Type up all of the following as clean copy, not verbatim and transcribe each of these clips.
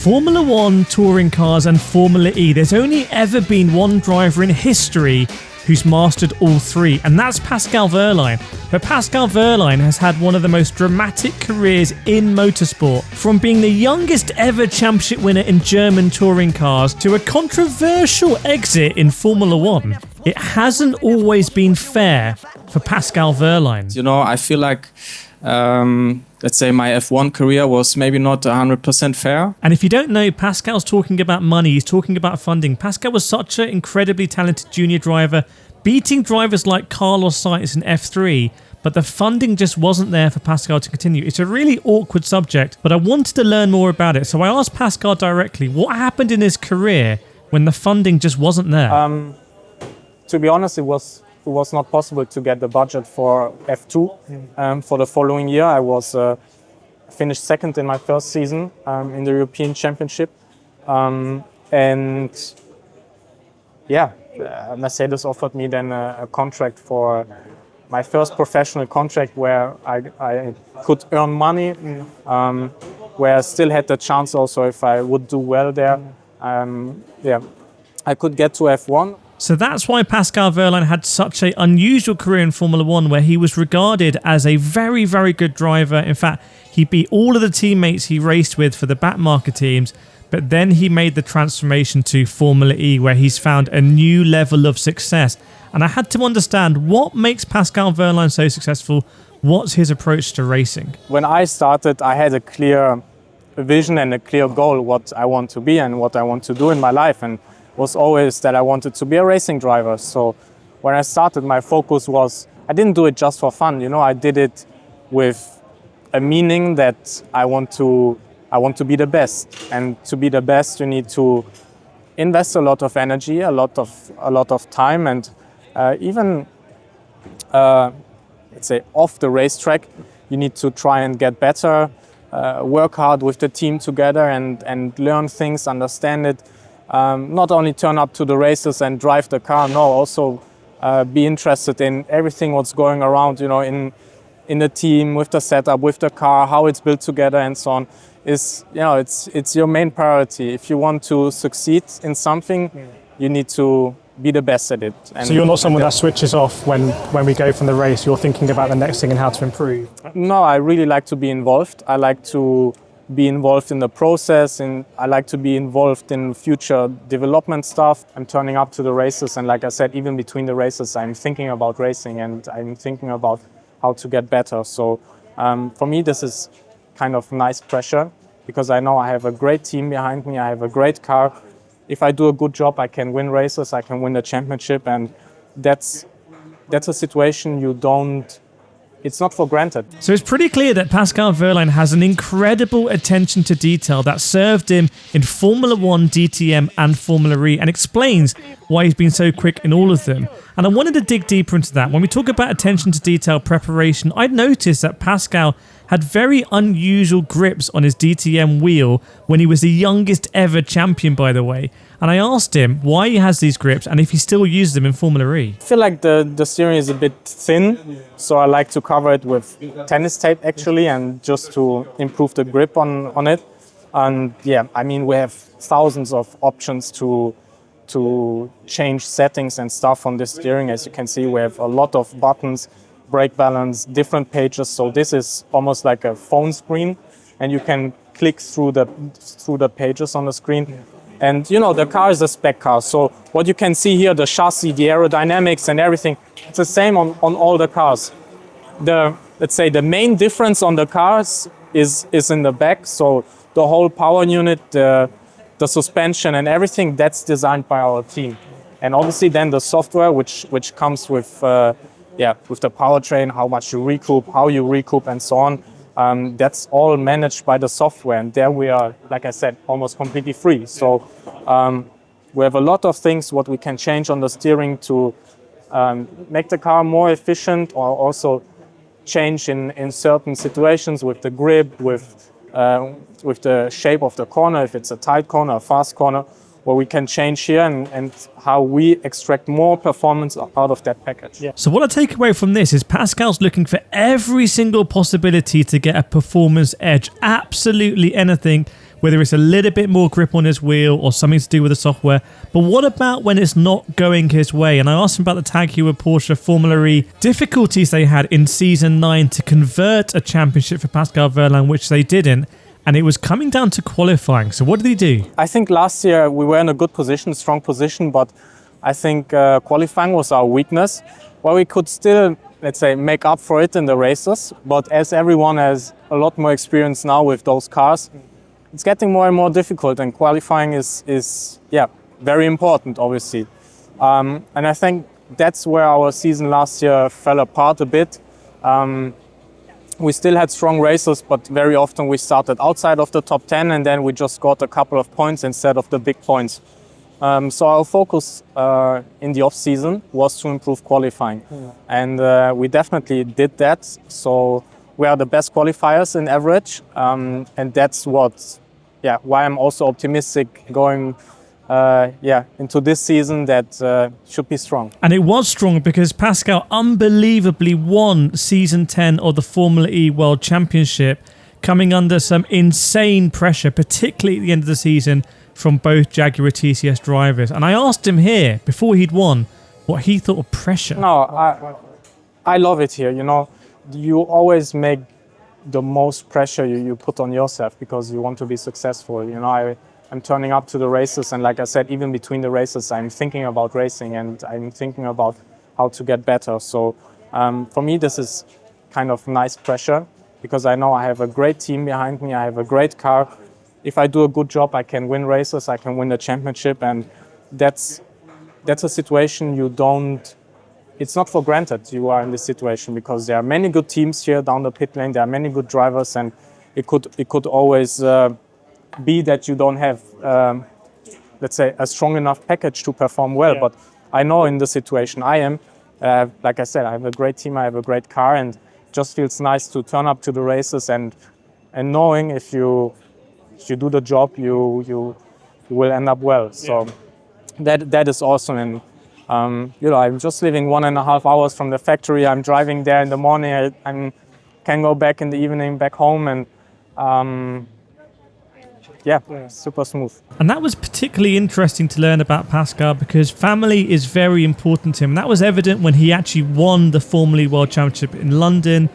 Formula 1, touring cars and Formula E, there's only ever been one driver in history who's mastered all three, and that's Pascal Wehrlein. But Pascal Wehrlein has had one of the most dramatic careers in motorsport, from being the youngest ever championship winner in German touring cars to a controversial exit in Formula 1. It hasn't always been fair for Pascal Wehrlein. You know, I feel like let's say my F1 career was maybe not 100% fair. And if you don't know, Pascal's talking about money, he's talking about funding. Pascal was such an incredibly talented junior driver, beating drivers like Carlos Sainz in F3, but the funding just wasn't there for Pascal to continue. It's a really awkward subject, but I wanted to learn more about it. So I asked Pascal directly, what happened in his career when the funding just wasn't there? To be honest, it was not possible to get the budget for F2 for the following year. I was finished second in my first season in the European Championship. Mercedes offered me then a contract for my first professional contract where I could earn money, where I still had the chance also if I would do well there. I could get to F1. So that's why Pascal Wehrlein had such an unusual career in Formula 1, where he was regarded as a very, very good driver. In fact, he beat all of the teammates he raced with for the backmarker teams, but then he made the transformation to Formula E, where he's found a new level of success. And I had to understand what makes Pascal Wehrlein so successful. What's his approach to racing? When I started, I had a clear vision and a clear goal, what I want to be and what I want to do in my life. And was always that I wanted to be a racing driver. So when I started, my focus was, I didn't do it just for fun. You know, I did it with a meaning that I want to be the best. And to be the best, you need to invest a lot of energy, a lot of time, and even let's say off the racetrack, you need to try and get better, work hard with the team together, and learn things, understand it. Not only turn up to the races and drive the car, no, also be interested in everything what's going around, you know, in the team, with the setup, with the car, how it's built together and so on. It's your main priority. If you want to succeed in something, you need to be the best at it. And so you're not someone that switches off when we go from the race, you're thinking about the next thing and how to improve? No, I really like to be involved. I like to be involved in the process, and I like to be involved in future development stuff. I'm turning up to the races, and like I said, even between the races, I'm thinking about racing and I'm thinking about how to get better. So for me, this is kind of nice pressure, because I know I have a great team behind me, I have a great car. If I do a good job, I can win races, I can win the championship, and that's a situation it's not for granted. So it's pretty clear that Pascal Wehrlein has an incredible attention to detail that served him in Formula 1, DTM and Formula E, and explains why he's been so quick in all of them. And I wanted to dig deeper into that. When we talk about attention to detail preparation, I'd noticed that Pascal had very unusual grips on his DTM wheel when he was the youngest ever champion, by the way. And I asked him why he has these grips and if he still uses them in Formula E. I feel like the steering is a bit thin, so I like to cover it with tennis tape actually, and just to improve the grip on it. And yeah, I mean, we have thousands of options to change settings and stuff on this steering. As you can see, we have a lot of buttons, brake balance, different pages. So this is almost like a phone screen, and you can click through the pages on the screen. And you know, the car is a spec car. So what you can see here, the chassis, the aerodynamics and everything, it's the same on all the cars. Let's say the main difference on the cars is in the back. So the whole power unit, the suspension and everything, that's designed by our team. And obviously then the software, which comes with the powertrain, how much you recoup, how you recoup and so on. That's all managed by the software, and there we are, like I said, almost completely free. So we have a lot of things what we can change on the steering to make the car more efficient, or also change in certain situations with the grip, with the shape of the corner, if it's a tight corner, a fast corner, where we can change here and how we extract more performance out of that package. Yeah. So what I take away from this is Pascal's looking for every single possibility to get a performance edge, absolutely anything, whether it's a little bit more grip on his wheel or something to do with the software. But what about when it's not going his way? And I asked him about the Tag Heuer Porsche Formula E difficulties they had in Season 9 to convert a championship for Pascal Wehrlein, which they didn't. And it was coming down to qualifying. So what did he do? I think last year we were in a good position, strong position, but I think qualifying was our weakness. Well, we could still, let's say, make up for it in the races. But as everyone has a lot more experience now with those cars, it's getting more and more difficult, and qualifying is very important, obviously. And I think that's where our season last year fell apart a bit. We still had strong races, but very often we started outside of the top 10 and then we just got a couple of points instead of the big points. So our focus in the off-season was to improve qualifying. And we definitely did that. So we are the best qualifiers in average. And that's why I'm also optimistic going into this season that should be strong. And it was strong because Pascal unbelievably won Season 10 of the Formula E World Championship, coming under some insane pressure, particularly at the end of the season, from both Jaguar TCS drivers. And I asked him here, before he'd won, what he thought of pressure. No, I love it here. You know, you always make the most pressure you put on yourself because you want to be successful. You know, I'm turning up to the races, and like I said, even between the races, I'm thinking about racing and I'm thinking about how to get better. So for me, this is kind of nice pressure because I know I have a great team behind me. I have a great car. If I do a good job, I can win races, I can win the championship, and that's a situation you don't. It's not for granted you are in this situation because there are many good teams here down the pit lane. There are many good drivers, and it could always be that you don't have, let's say, a strong enough package to perform well. Yeah. But I know in the situation I am, like I said, I have a great team, I have a great car, and it just feels nice to turn up to the races and knowing if you do the job, you will end up well. So that is awesome. And I'm just living 1.5 hours from the factory. I'm driving there in the morning. I can go back in the evening back home, and super smooth. And that was particularly interesting to learn about Pascal because family is very important to him. That was evident when he actually won the Formula E World Championship in London,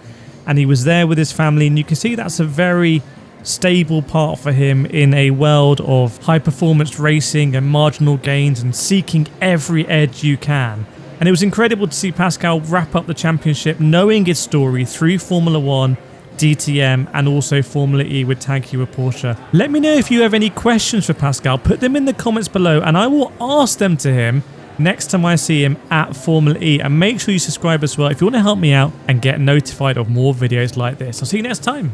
and he was there with his family, and you can see that's a very stable part for him in a world of high-performance racing and marginal gains and seeking every edge you can. And it was incredible to see Pascal wrap up the championship knowing his story through Formula 1, DTM and also Formula E with Tag Heuer Porsche. Let me know if you have any questions for Pascal. Put them in the comments below and I will ask them to him next time I see him at Formula E. And make sure you subscribe as well if you want to help me out and get notified of more videos like this. I'll see you next time.